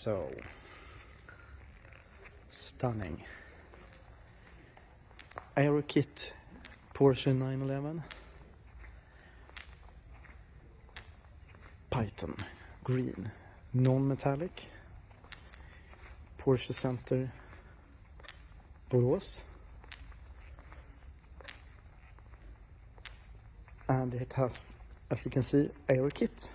So stunning. Aerokit Porsche 911 Python green, non-metallic, Porsche Center Borås, and it has, as you can see, Aerokit.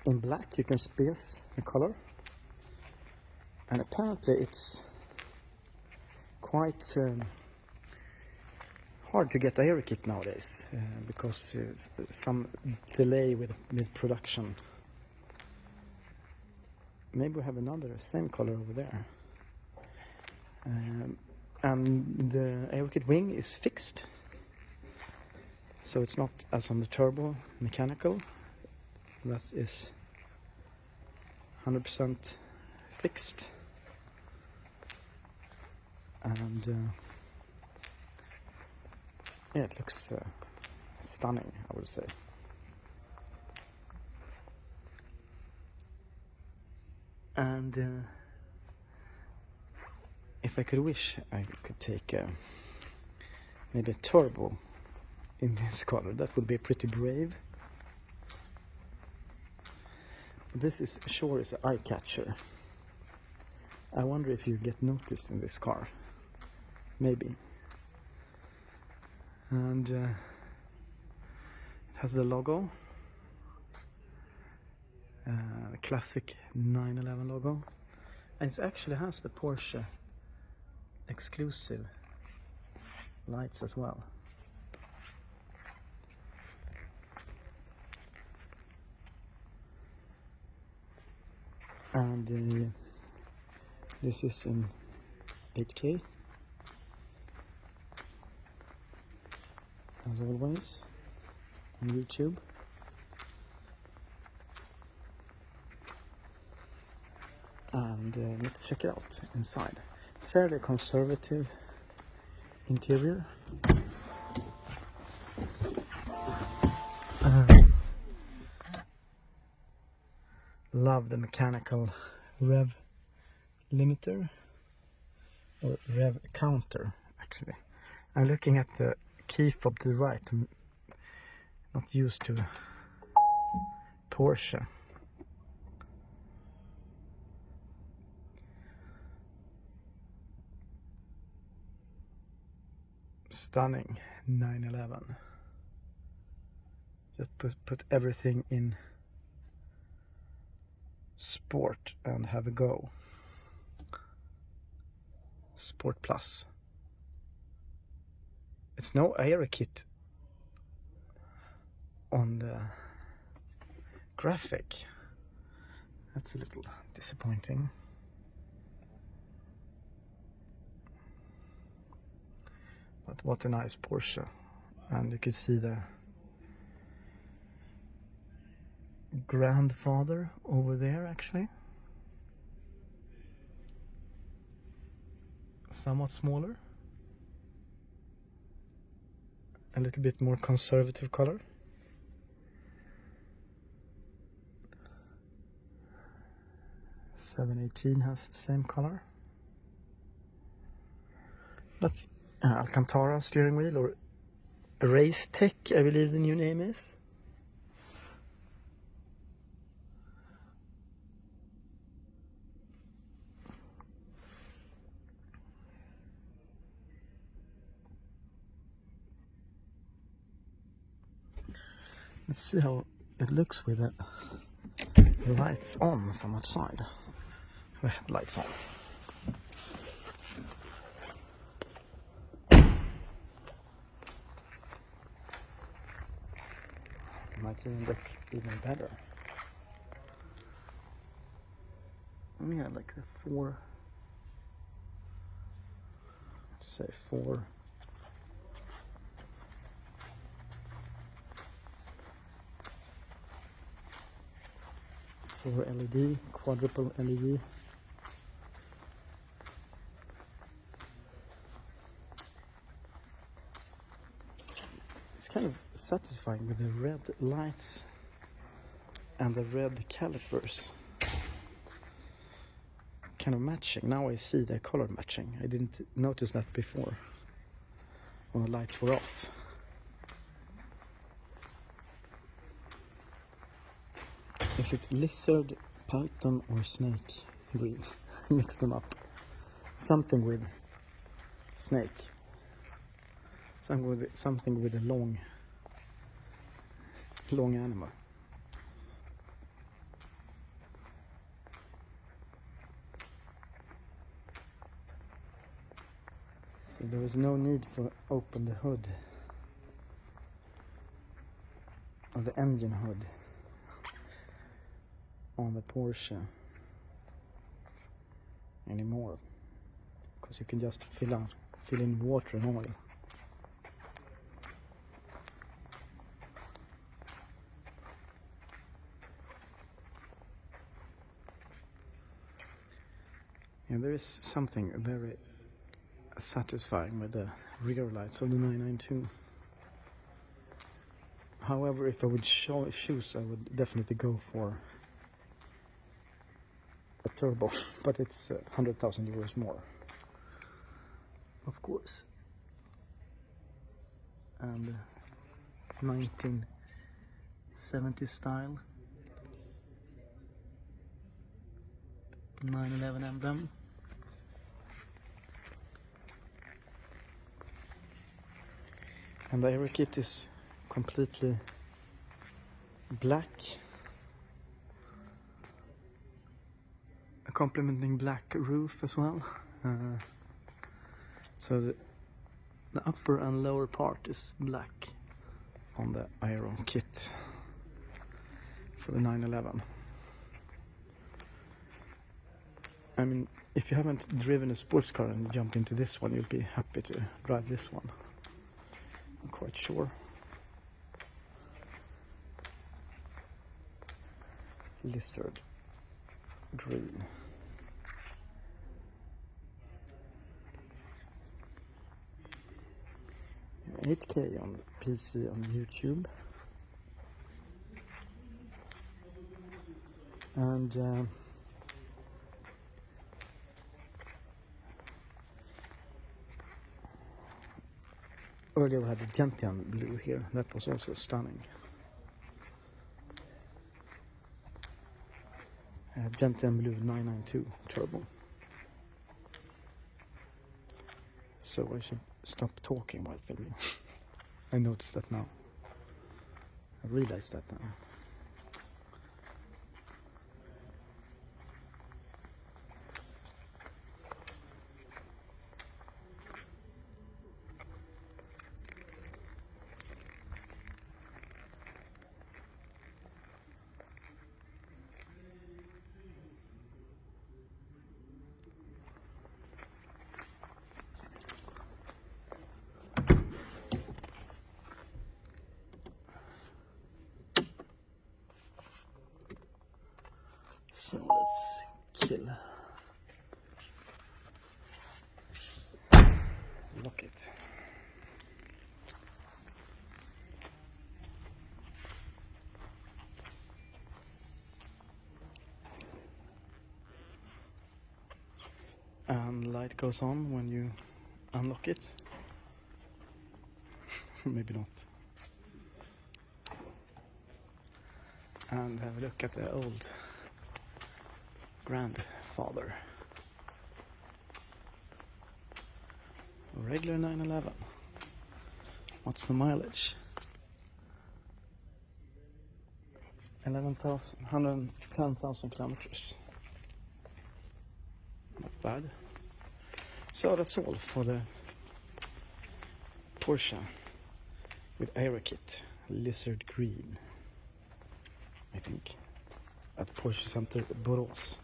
In black you can space the color, and apparently it's quite hard to get Aerokit nowadays because some delay with production. Maybe we have another same color over there, and the Aerokit wing is fixed, so it's not as on the turbo mechanical. That is 100% fixed, and yeah, it looks stunning, I would say. And if I could wish, I could take maybe a turbo in this color. That would be pretty brave. This is sure is an eye catcher. I wonder if you get noticed in this car. Maybe. And it has the logo, the classic 911 logo, and it actually has the Porsche exclusive lights as well. And this is in 8K, as always, on YouTube. And let's check it out inside. Fairly conservative interior. Love the mechanical rev limiter, or rev counter actually. I'm looking at the key fob to the right. I'm not used to Porsche. Stunning 911. Just put everything in Sport and have a go. Sport Plus. It's no Aerokit on the graphic. That's a little disappointing. But what a nice Porsche. And you can see the grandfather over there actually. Somewhat smaller. A little bit more conservative color. .718 has the same color. That's Alcantara steering wheel, or Race Tech, I believe the new name is. Let's see how it looks with the lights on from outside. Lights on. Might even look even better. Yeah, like the four. Say four. For LED, quadruple LED. It's kind of satisfying with the red lights and the red calipers kind of matching. Now I see the color matching. I didn't notice that before when the lights were off. Is it lizard, python or snake green? Mix them up. Something with snake. Something with a long animal. So there is no need for open the hood or the engine hood on the Porsche anymore, because you can just fill in water and oil. And there is something very satisfying with the rear lights of the 992. However, if I would choose, I would definitely go for a turbo, but it's 100,000 euros more, of course. And 1970 style 911 emblem. And the Aerokit is completely black, a complementing black roof as well. So the upper and lower part is black on the Aerokit for the 911. I mean, if you haven't driven a sports car and jumped into this one, you'll be happy to drive this one, I'm quite sure. Lizard green. 8K on PC on YouTube. And earlier we had the gentian blue here. That was also stunning. Gentian blue 992 turbo. So I should stop talking while filming. I noticed that now. I realized that now. So let's kill. Lock it. And the light goes on when you unlock it. Maybe not. And have a look at the old grandfather. A regular 911. What's the mileage? 110,000 kilometers. Not bad. So that's all for the Porsche with Aerokit Lizard Green, I think, at Porsche Center Borås.